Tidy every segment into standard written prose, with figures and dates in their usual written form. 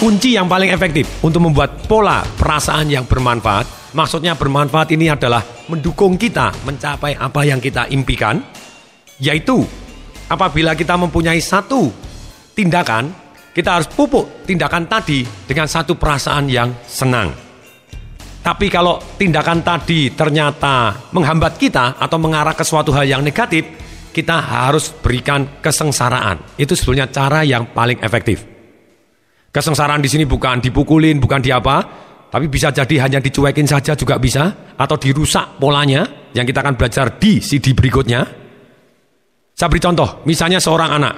kunci yang paling efektif untuk membuat pola perasaan yang bermanfaat. Maksudnya bermanfaat ini adalah mendukung kita mencapai apa yang kita impikan, yaitu apabila kita mempunyai satu tindakan, kita harus pupuk tindakan tadi dengan satu perasaan yang senang. Tapi kalau tindakan tadi ternyata menghambat kita atau mengarah ke suatu hal yang negatif, kita harus berikan kesengsaraan. Itu sebetulnya cara yang paling efektif. Kesengsaraan di sini bukan dipukulin, bukan di apa, tapi bisa jadi hanya dicuekin saja juga bisa, atau dirusak polanya yang kita akan belajar di CD berikutnya. Saya beri contoh, misalnya seorang anak,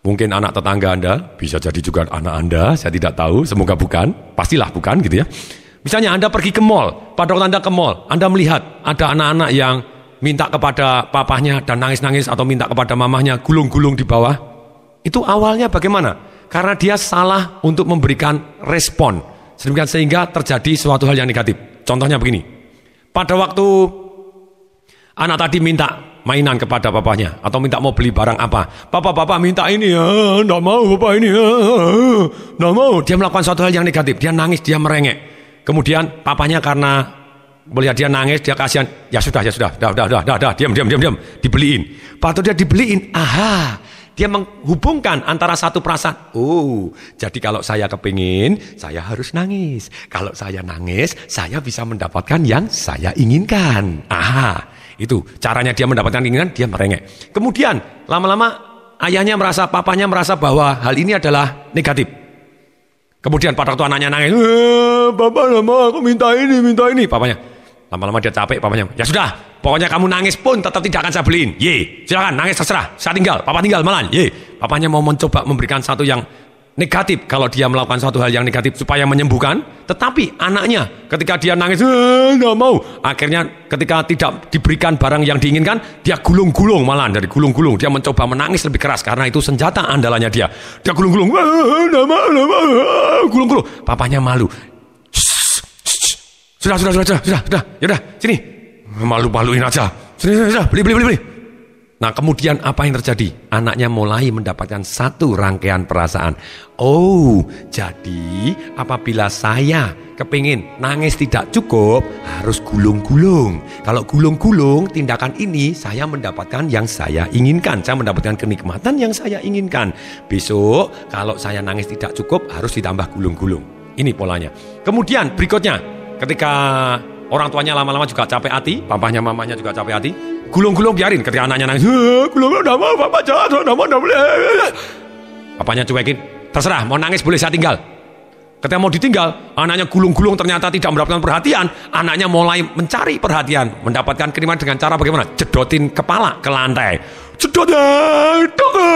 mungkin anak tetangga Anda, bisa jadi juga anak Anda, saya tidak tahu, semoga bukan, pastilah bukan gitu ya. Misalnya Anda pergi ke mall, pada waktu Anda ke mall, Anda melihat ada anak-anak yang minta kepada papahnya dan nangis-nangis atau minta kepada mamahnya gulung-gulung di bawah. Itu awalnya bagaimana? Karena dia salah untuk memberikan respon, sehingga terjadi suatu hal yang negatif. Contohnya begini, pada waktu anak tadi minta mainan kepada papanya, atau minta mau beli barang apa, papa minta ini, enggak mau papa ini, enggak mau. Dia melakukan suatu hal yang negatif, dia nangis, dia merengek. Kemudian papanya karena melihat dia nangis, dia kasihan, ya sudah, diam, dibeliin. Waktu dia dibeliin, dia menghubungkan antara satu perasaan. Oh, jadi kalau saya kepingin, saya harus nangis. Kalau saya nangis, saya bisa mendapatkan yang saya inginkan. Itu caranya dia mendapatkan keinginan, dia merengek. Kemudian lama-lama ayahnya merasa, papanya merasa bahwa hal ini adalah negatif. Kemudian pada waktu anaknya nangis, papa nggak mau, aku minta ini. Papanya, lama-lama dia capek, papanya, ya sudah, pokoknya kamu nangis pun tetap tidak akan saya beliin. Silakan nangis terserah, saya tinggal, papa tinggal malah. Papanya mau mencoba memberikan satu yang negatif kalau dia melakukan suatu hal yang negatif supaya menyembuhkan. Tetapi anaknya ketika dia nangis, nggak mau. Akhirnya ketika tidak diberikan barang yang diinginkan, dia gulung-gulung malah. Dari gulung-gulung dia mencoba menangis lebih keras karena itu senjata andalannya dia. Dia gulung-gulung, nggak mau, gulung-gulung. Papanya malu. Sudah, yaudah, sini. Malu-maluin aja. Sini, beli. Nah, kemudian apa yang terjadi? Anaknya mulai mendapatkan satu rangkaian perasaan. Oh, jadi apabila saya kepingin nangis tidak cukup, harus gulung-gulung. Kalau gulung-gulung, tindakan ini saya mendapatkan yang saya inginkan. Saya mendapatkan kenikmatan yang saya inginkan. Besok, kalau saya nangis tidak cukup, harus ditambah gulung-gulung. Ini polanya. Kemudian berikutnya, ketika orang tuanya lama-lama juga capek hati, papahnya, mamanya juga capek hati, gulung-gulung biarin. Ketika anaknya nangis, gulung-gulung, enggak mau, papa jahat, enggak mau. Papanya cuekin, terserah, mau nangis boleh saya tinggal. Ketika mau ditinggal, anaknya gulung-gulung ternyata tidak mendapatkan perhatian. Anaknya mulai mencari perhatian, mendapatkan kenikmatan dengan cara bagaimana? Jedotin kepala ke lantai. Jedotin, tunggu.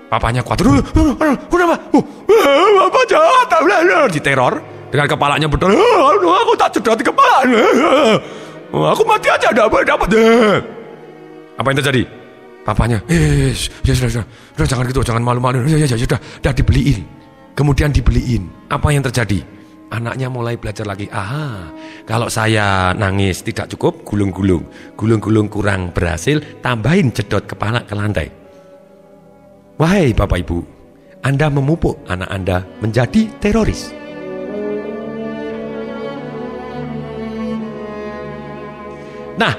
Papanya kuat, kenapa? Papa jahat, diteror. Dengan kepalanya betul, aku tak cedoti kepala, aku mati aja, dapat. Apa yang terjadi? Papanya, sudah jangan gitu, jangan malu-malu, sudah dibeliin. Kemudian dibeliin. Apa yang terjadi? Anaknya mulai belajar lagi. Kalau saya nangis tidak cukup, gulung-gulung kurang berhasil, tambahin jedot kepala ke lantai. Wahai Bapak Ibu, Anda memupuk anak Anda menjadi teroris. Nah,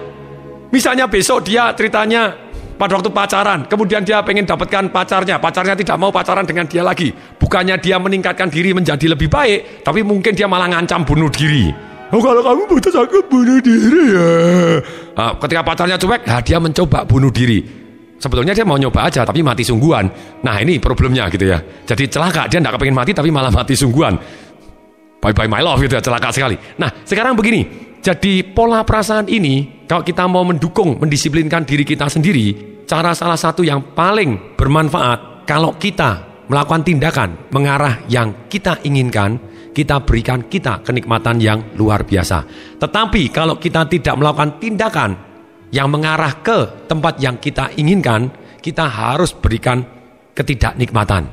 misalnya besok dia ceritanya pada waktu pacaran, kemudian dia pengen dapatkan pacarnya tidak mau pacaran dengan dia lagi. Bukannya dia meningkatkan diri menjadi lebih baik, tapi mungkin dia malah ngancam bunuh diri. Kalau kamu putus aku bunuh diri ya. Ketika pacarnya cuek, dia mencoba bunuh diri. Sebetulnya dia mau nyoba aja, tapi mati sungguhan. Nah, ini problemnya gitu ya. Jadi celaka, dia tidak kepingin mati, tapi malah mati sungguhan. Bye-bye my love gitu ya, celaka sekali. Nah, sekarang begini. Jadi pola perasaan ini, kalau kita mau mendukung, mendisiplinkan diri kita sendiri, cara salah satu yang paling bermanfaat, kalau kita melakukan tindakan mengarah yang kita inginkan, kita berikan kita kenikmatan yang luar biasa. Tetapi kalau kita tidak melakukan tindakan yang mengarah ke tempat yang kita inginkan, kita harus berikan ketidaknikmatan.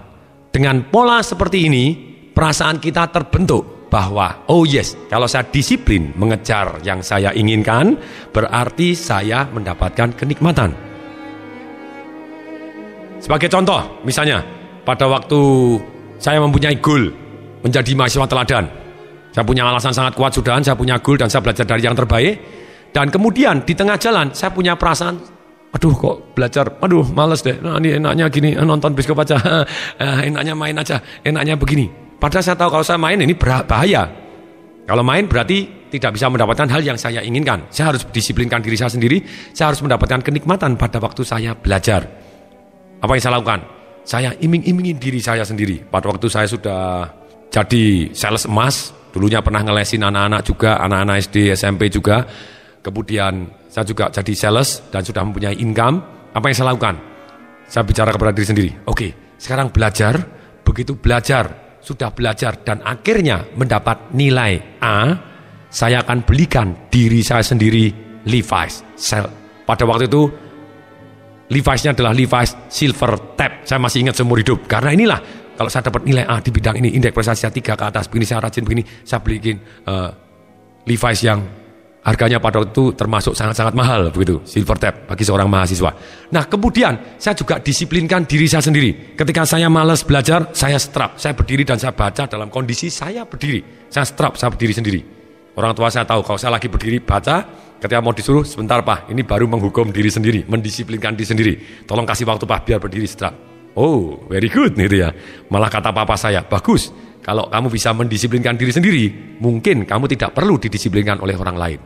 Dengan pola seperti ini, perasaan kita terbentuk bahwa, oh yes, kalau saya disiplin mengejar yang saya inginkan, berarti saya mendapatkan kenikmatan. Sebagai contoh, misalnya, pada waktu saya mempunyai goal menjadi mahasiswa teladan. Saya punya alasan sangat kuat sudahan, saya punya goal dan saya belajar dari yang terbaik. Dan kemudian di tengah jalan saya punya perasaan, aduh kok belajar, aduh males deh, nah, ini enaknya gini, nonton bioskop aja, enaknya main aja, enaknya begini. Padahal saya tahu kalau saya main ini bahaya. Kalau main berarti tidak bisa mendapatkan hal yang saya inginkan. Saya harus disiplinkan diri saya sendiri, saya harus mendapatkan kenikmatan pada waktu saya belajar. Apa yang saya lakukan? Saya iming-imingin diri saya sendiri. Pada waktu saya sudah jadi sales emas, dulunya pernah ngelesin anak-anak juga, anak-anak SD, SMP juga. Kemudian saya juga jadi sales dan sudah mempunyai income. Apa yang saya lakukan? Saya bicara kepada diri sendiri. Oke, sekarang belajar, begitu belajar, sudah belajar dan akhirnya mendapat nilai A, saya akan belikan diri saya sendiri Levi's. Pada waktu itu Levi's-nya adalah Levi's Silver Tab. Saya masih ingat seumur hidup. Karena inilah, kalau saya dapat nilai A di bidang ini, indeks prestasi saya 3 ke atas, begini saya rajin begini, saya beliin Levi's yang harganya pada waktu itu termasuk sangat-sangat mahal, begitu, Silver Tab bagi seorang mahasiswa. Nah, kemudian saya juga disiplinkan diri saya sendiri. Ketika saya malas belajar, saya strap, saya berdiri dan saya baca dalam kondisi saya berdiri. Saya strap, saya berdiri sendiri. Orang tua saya tahu kalau saya lagi berdiri baca, ketika mau disuruh, sebentar Pak, ini baru menghukum diri sendiri, mendisiplinkan diri sendiri. Tolong kasih waktu Pak biar berdiri strap. Oh, very good gitu ya. Malah kata papa saya, bagus. Kalau kamu bisa mendisiplinkan diri sendiri, mungkin kamu tidak perlu didisiplinkan oleh orang lain.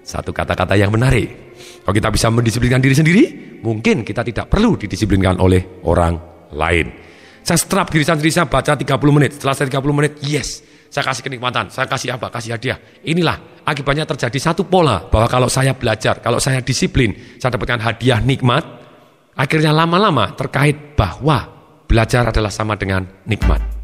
Satu kata-kata yang menarik. Kalau kita bisa mendisiplinkan diri sendiri, mungkin kita tidak perlu didisiplinkan oleh orang lain. Saya strap diri sendiri, saya baca 30 menit. Setelah saya 30 menit, yes, saya kasih kenikmatan, saya kasih apa? Kasih hadiah. Inilah akibatnya terjadi satu pola bahwa kalau saya belajar, kalau saya disiplin, saya dapatkan hadiah nikmat. Akhirnya lama-lama terkait bahwa belajar adalah sama dengan nikmat.